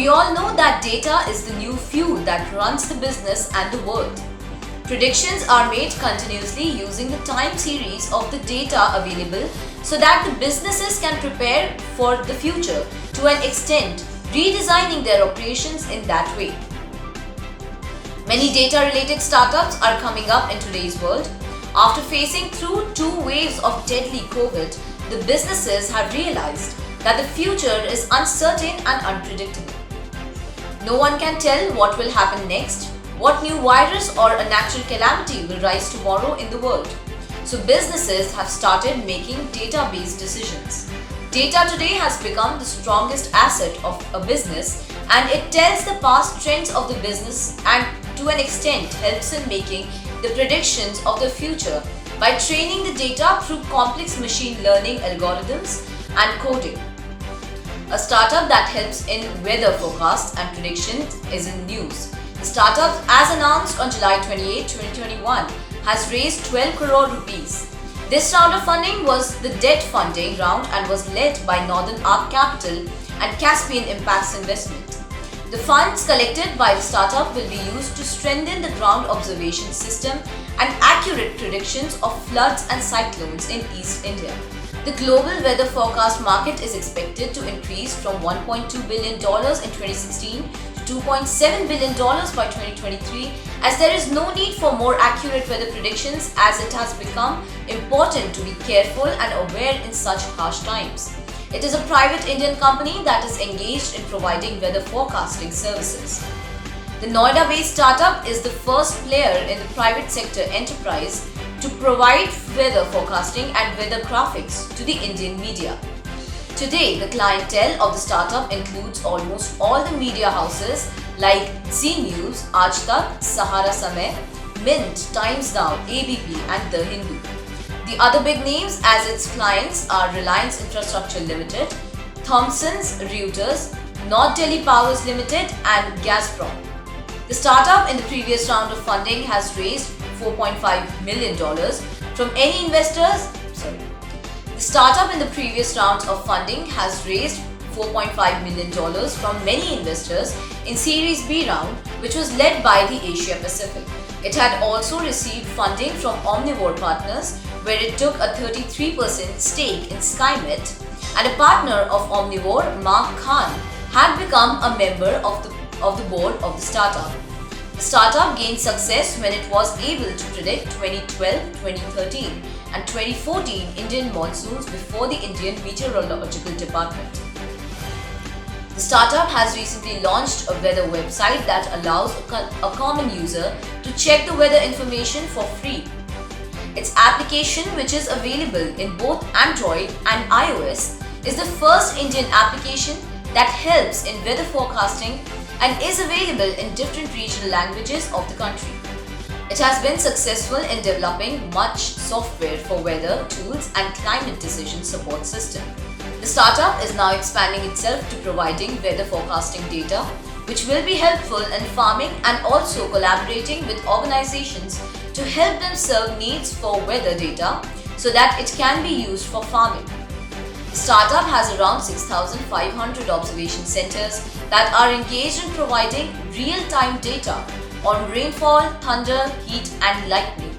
We all know that data is the new fuel that runs the business and the world. Predictions are made continuously using the time series of the data available so that the businesses can prepare for the future to an extent, redesigning their operations in that way. Many data-related startups are coming up in today's world. After facing through 2 waves of deadly COVID, the businesses have realized that the future is uncertain and unpredictable. No one can tell what will happen next, what new virus or a natural calamity will rise tomorrow in the world. So businesses have started making data-based decisions. Data today has become the strongest asset of a business, and it tells the past trends of the business and to an extent helps in making the predictions of the future by training the data through complex machine learning algorithms and coding. A startup that helps in weather forecasts and predictions is in news. The startup, as announced on July 28, 2021, has raised 12 crore rupees. This round of funding was the debt funding round and was led by Northern Arc Capital and Caspian Impacts Investment. The funds collected by the startup will be used to strengthen the ground observation system and accurate predictions of floods and cyclones in East India. The global weather forecast market is expected to increase from $1.2 billion in 2016 to $2.7 billion by 2023, as there is no need for more accurate weather predictions, as it has become important to be careful and aware in such harsh times. It is a private Indian company that is engaged in providing weather forecasting services. The Noida-based startup is the first player in the private sector enterprise to provide weather forecasting and weather graphics to the Indian media. Today, the clientele of the startup includes almost all the media houses like Zee News, Aaj Tak, Sahara Samay, Mint, Times Now, ABP and The Hindu. The other big names as its clients are Reliance Infrastructure Limited, Thomson's Reuters, North Delhi Powers Limited and Gazprom. The startup in the previous round of funding has raised $4.5 million from any investors. The startup in the previous round of funding has raised $4.5 million from many investors in Series B round, which was led by the Asia Pacific. It had also received funding from Omnivore Partners, where it took a 33% stake in Skymet, and a partner of Omnivore, Mark Khan, had become a member of the board of the startup. The startup gained success when it was able to predict 2012, 2013 and 2014 Indian monsoons before the Indian Meteorological Department. The startup has recently launched a weather website that allows a common user to check the weather information for free. Its application, which is available in both Android and iOS, is the first Indian application that helps in weather forecasting and is available in different regional languages of the country. It has been successful in developing much software for weather tools and climate decision support system. The startup is now expanding itself to providing weather forecasting data, which will be helpful in farming, and also collaborating with organizations to help them serve needs for weather data so that it can be used for farming. The startup has around 6,500 observation centers that are engaged in providing real-time data on rainfall, thunder, heat and lightning.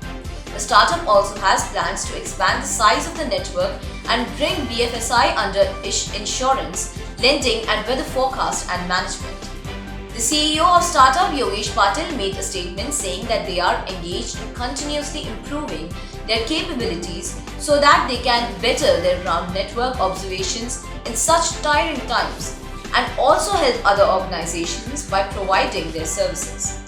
The startup also has plans to expand the size of the network and bring BFSI under insurance, lending and weather forecast and management. The CEO of startup, Yogesh Patil, made a statement saying that they are engaged in continuously improving their capabilities so that they can better their ground network observations in such tiring times and also help other organizations by providing their services.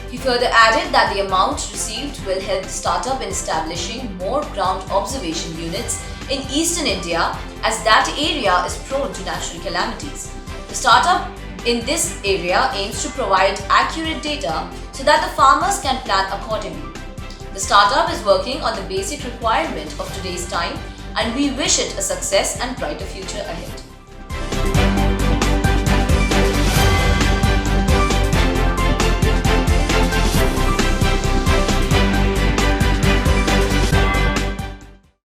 He further added that the amount received will help the startup in establishing more ground observation units in eastern India, as that area is prone to natural calamities. The startup in this area aims to provide accurate data so that the farmers can plan accordingly. The startup is working on the basic requirement of today's time, and we wish it a success and brighter future ahead.